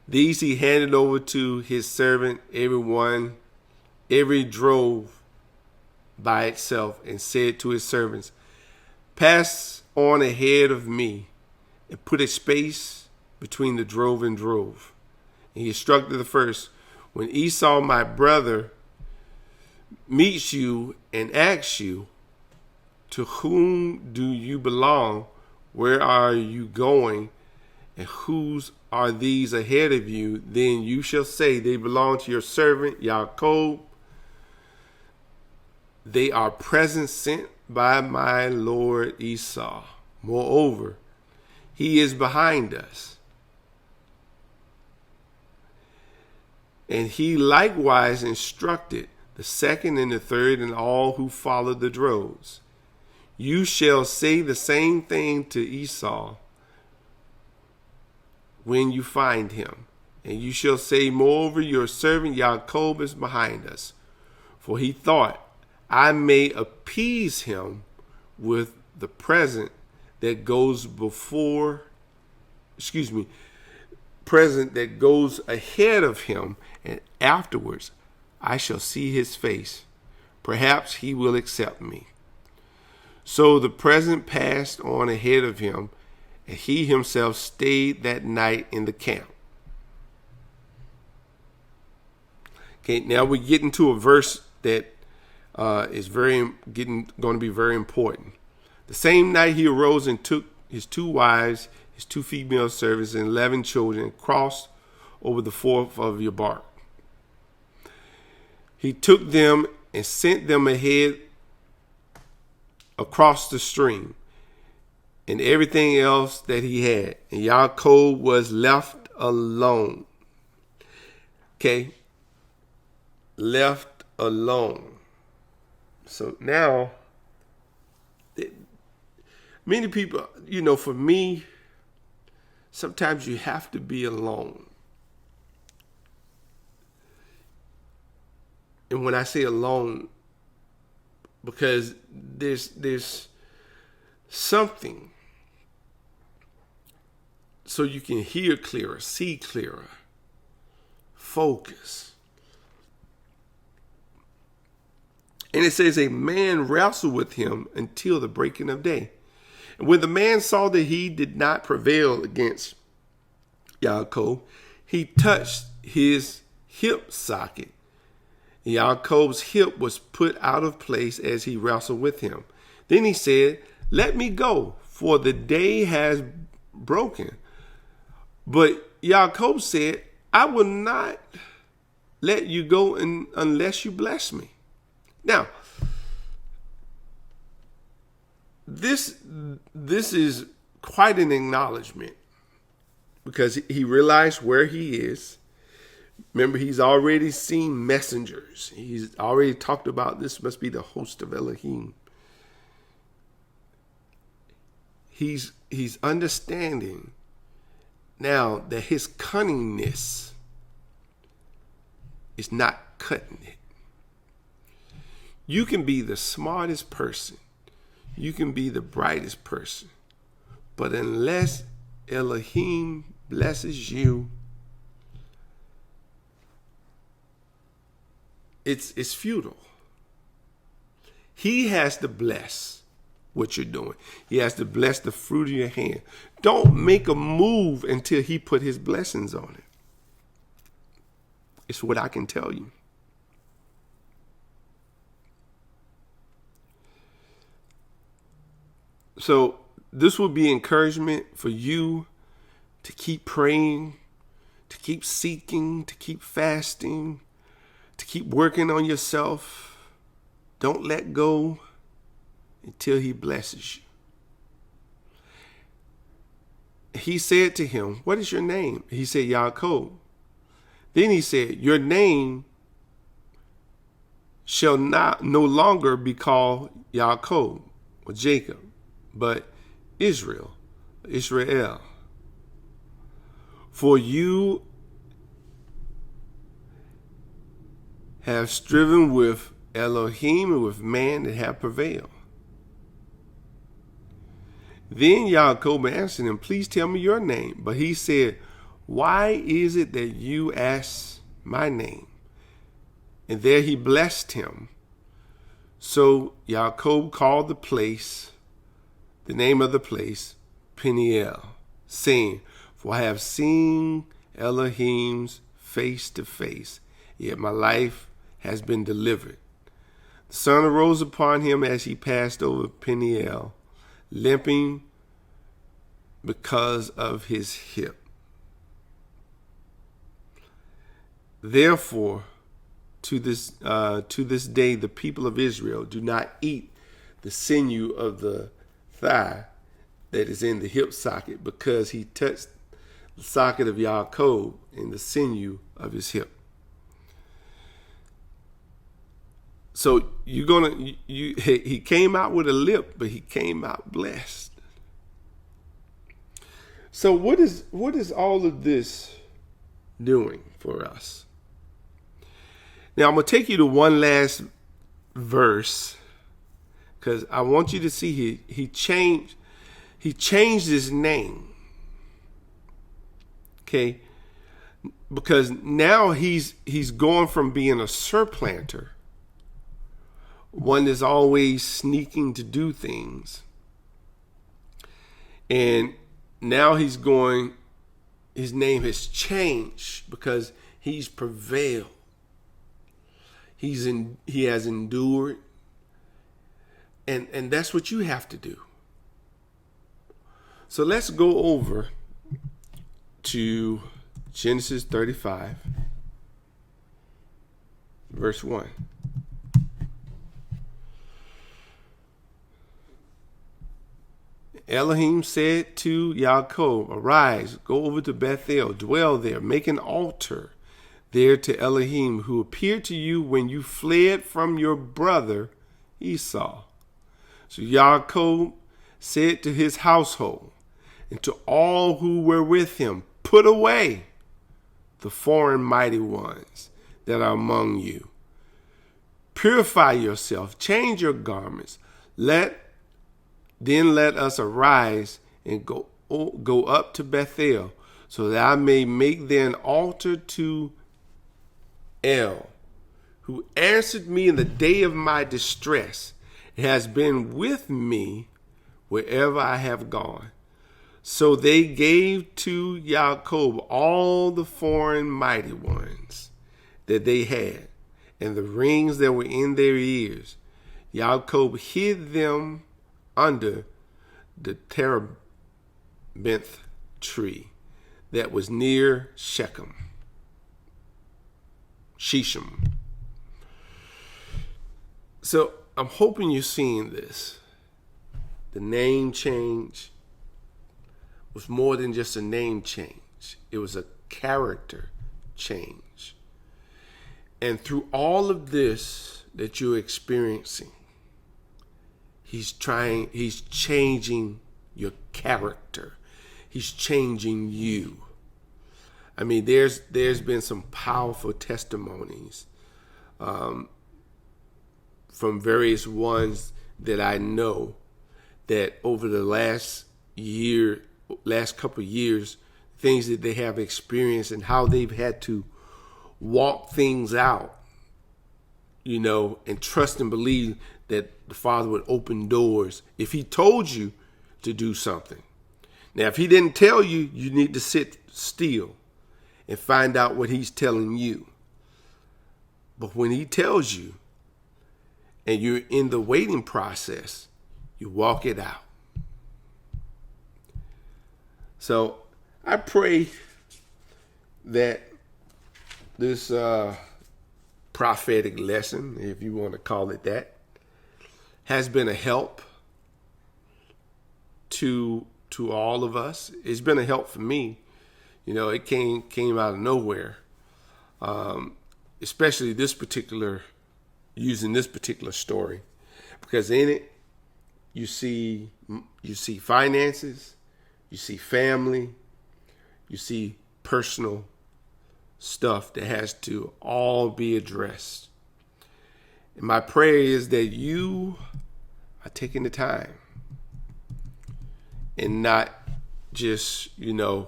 These he handed over to his servant, every drove by itself, and said to his servants, pass on ahead of me and put a space between the drove and drove. And he instructed the first, when Esau, my brother, meets you and asks you, to whom do you belong? Where are you going? And whose are these ahead of you? Then you shall say, they belong to your servant Jacob. They are presents sent by my lord Esau. Moreover, he is behind us. And he likewise instructed the second and the third and all who followed the droves. You shall say the same thing to Esau when you find him. And you shall say, moreover, your servant Jacob is behind us. For he thought, I may appease him with the present that goes present that goes ahead of him, and afterwards I shall see his face. Perhaps he will accept me. So the present passed on ahead of him, and he himself stayed that night in the camp. Okay, now we're getting to a verse that is going to be very important. The same night he arose and took his 2 wives, his 2 female servants, and 11 children, and crossed over the Forth of Yabbok. He took them and sent them ahead across the stream, and everything else that he had. And Jacob was left alone. Okay? Left alone. So now, many people, for me, sometimes you have to be alone. And when I say alone, because there's something so you can hear clearer, see clearer, focus. And it says a man wrestled with him until the breaking of day. And when the man saw that he did not prevail against Yaakov, he touched his hip socket. Yaakov's hip was put out of place as he wrestled with him. Then he said, "Let me go, for the day has broken." But Yaakov said, "I will not let you go unless you bless me." Now, this is quite an acknowledgement, because he realized where he is. Remember, he's already seen messengers. He's already talked about this must be the host of Elohim. He's understanding now that his cunningness is not cutting it. You can be the smartest person. You can be the brightest person. But unless Elohim blesses you, it's futile. He has to bless what you're doing. He has to bless the fruit of your hand. Don't make a move until he put his blessings on it. It's what I can tell you. So this will be encouragement for you to keep praying, to keep seeking, to keep fasting, to keep working on yourself. Don't let go until he blesses you. He said to him, "What is your name?" He said, "Yaakov." Then he said, "Your name shall no longer be called Yaakov or Jacob, but Israel. For you have striven with Elohim and with man and have prevailed." Then Yaakov answered him, "Please tell me your name." But he said, "Why is it that you ask my name?" And there he blessed him. So Yaakov called the name of the place, Peniel, saying, "For I have seen Elohim's face to face, yet my life has been delivered." The sun arose upon him as he passed over Peniel, limping because of his hip. Therefore, to this day, the people of Israel do not eat the sinew of the thigh that is in the hip socket, because he touched the socket of Yaakov and the sinew of his hip. So he came out with a lip, but he came out blessed. So what is all of this doing for us? Now I'm going to take you to one last verse, because I want you to see he changed his name. Okay? Because now he's going from being a surplanter, one that's always sneaking to do things, and now his name has changed because he's prevailed. He has endured. And that's what you have to do. So let's go over to Genesis 35, verse 1. Elohim said to Yaakov, "Arise, go over to Bethel, dwell there, make an altar there to Elohim, who appeared to you when you fled from your brother Esau." So Yaakov said to his household and to all who were with him, "Put away the foreign mighty ones that are among you. Purify yourself, change your garments. Let Then let us arise and go up to Bethel, so that I may make there an altar to El, who answered me in the day of my distress, and has been with me wherever I have gone. So they gave to Yaakov all the foreign mighty ones that they had, and the rings that were in their ears. Yaakov hid them under the terebinth tree that was near Shechem. So I'm hoping you're seeing this. The name change was more than just a name change. It was a character change. And through all of this that you're experiencing, he's changing your character. He's changing you. I mean, there's been some powerful testimonies from various ones that I know that over the last couple of years, things that they have experienced and how they've had to walk things out, and trust and believe that the Father would open doors if he told you to do something. Now, if he didn't tell you, you need to sit still and find out what he's telling you. But when he tells you and you're in the waiting process, you walk it out. So I pray that this prophetic lesson, if you want to call it that, has been a help to all of us. It's been a help for me. It came out of nowhere, especially using this particular story, because in it you see finances, you see family, you see personal stuff that has to all be addressed. And my prayer is that you are taking the time and not just, it'll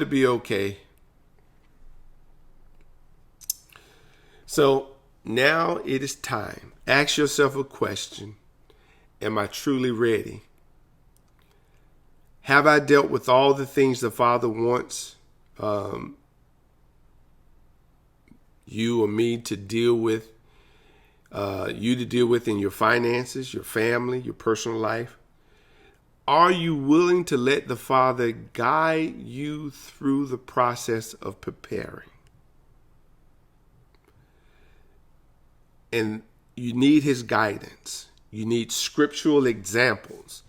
be okay. So now it is time. Ask yourself a question. Am I truly ready? Have I dealt with all the things the Father wants you or me to deal with, in your finances, your family, your personal life? Are you willing to let the Father guide you through the process of preparing? And you need his guidance. You need scriptural examples.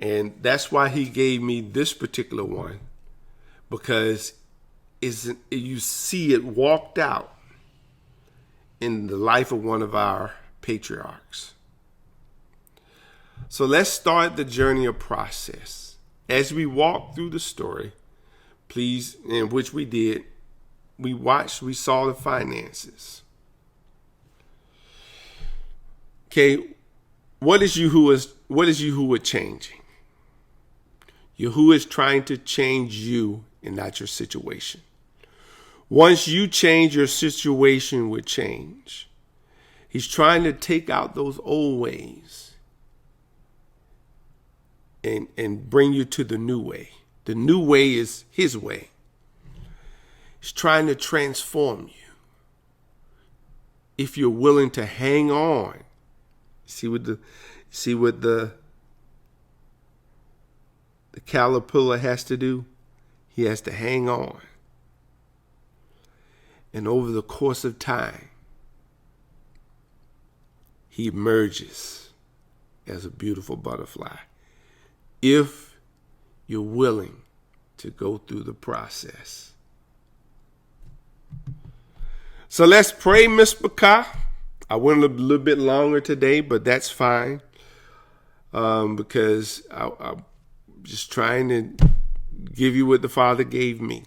And that's why he gave me this particular one, because you see it walked out in the life of one of our patriarchs. So let's start the journey of process. As we walk through the story, please, in which we did, we saw the finances. Okay, what is Yahuwah changing? Yahuwah is trying to change you and not your situation. Once you change, your situation will change. He's trying to take out those old ways and bring you to the new way. The new way is his way. He's trying to transform you. If you're willing to hang on. See what the caterpillar has to do? He has to hang on. And over the course of time, he emerges as a beautiful butterfly. If you're willing to go through the process. So let's pray, Miss Bakah. I went a little bit longer today, but that's fine. Because I'm just trying to give you what the Father gave me.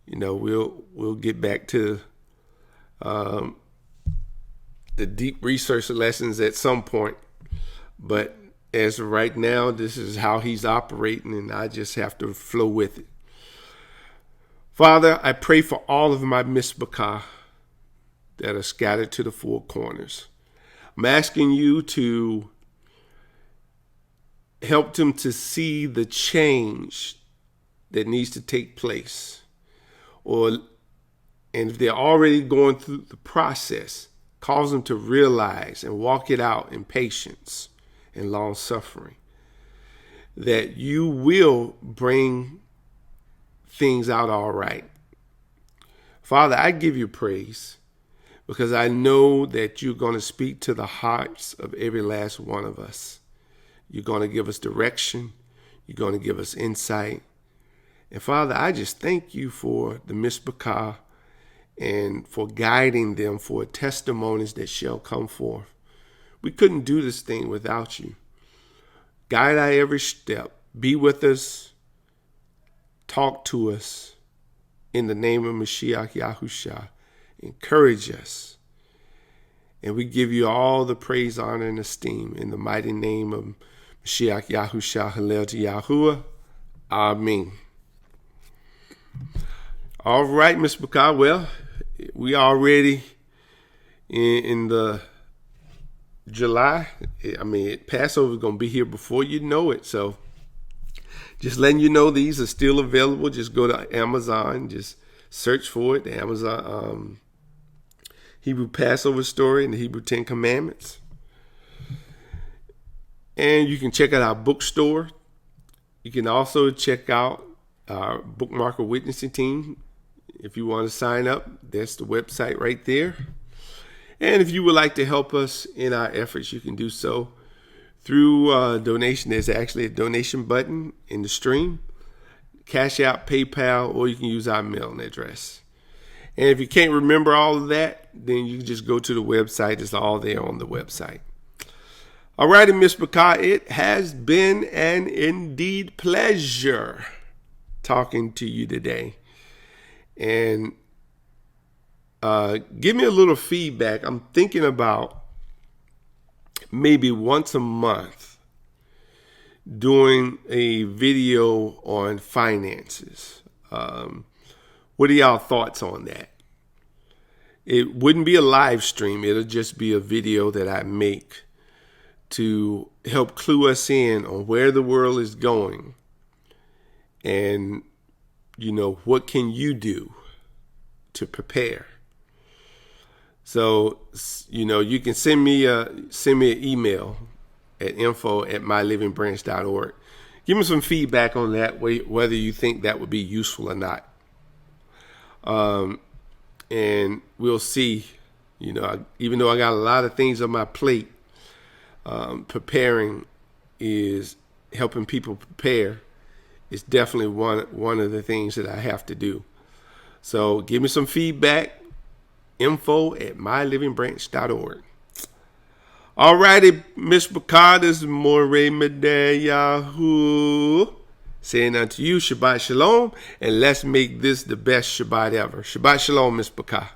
We'll get back to the deep research lessons at some point, but as of right now, this is how he's operating, and I just have to flow with it. Father, I pray for all of my misbakah that are scattered to the four corners. I'm asking you to help them to see the change that needs to take place. And if they're already going through the process, cause them to realize and walk it out in patience and long suffering, that you will bring things out all right. Father, I give you praise because I know that you're going to speak to the hearts of every last one of us. You're going to give us direction. You're going to give us insight. And Father, I just thank you for the misbakah and for guiding them for testimonies that shall come forth. We couldn't do this thing without you. Guide our every step. Be with us. Talk to us in the name of Mashiach Yahusha. Encourage us. And we give you all the praise, honor, and esteem in the mighty name of Mashiach Yahusha Hallel to Yahweh. Amen. All right, Ms. Bakar. Well, we already in the July. I mean, Passover is going to be here before you know it. So just letting you know these are still available. Just go to Amazon. Just search for it. The Amazon Hebrew Passover Story and the Hebrew Ten Commandments. And you can check out our bookstore. You can also check out our bookmarker witnessing team. If you want to sign up, that's the website right there. And if you would like to help us in our efforts, you can do so through donation. There's actually a donation button in the stream. Cash App, PayPal, or you can use our mailing address. And if you can't remember all of that, then you can just go to the website. It's all there on the website. All righty, Ms. Bakar, it has been an indeed pleasure talking to you today. And give me a little feedback. I'm thinking about maybe once a month doing a video on finances. What are y'all thoughts on that? It wouldn't be a live stream. It'll just be a video that I make to help clue us in on where the world is going. And, you know, what can you do to prepare? So, you know, you can send me an email at info@mylivingbranch.org. Give me some feedback on that, whether you think that would be useful or not. And we'll see. You know, even though I got a lot of things on my plate, preparing is helping people prepare. It's definitely one of the things that I have to do. So give me some feedback. info@mylivingbranch.org. All righty, Miss Bakar, this is More Medayahu saying unto you, Shabbat Shalom, and let's make this the best Shabbat ever. Shabbat Shalom, Miss Bakar.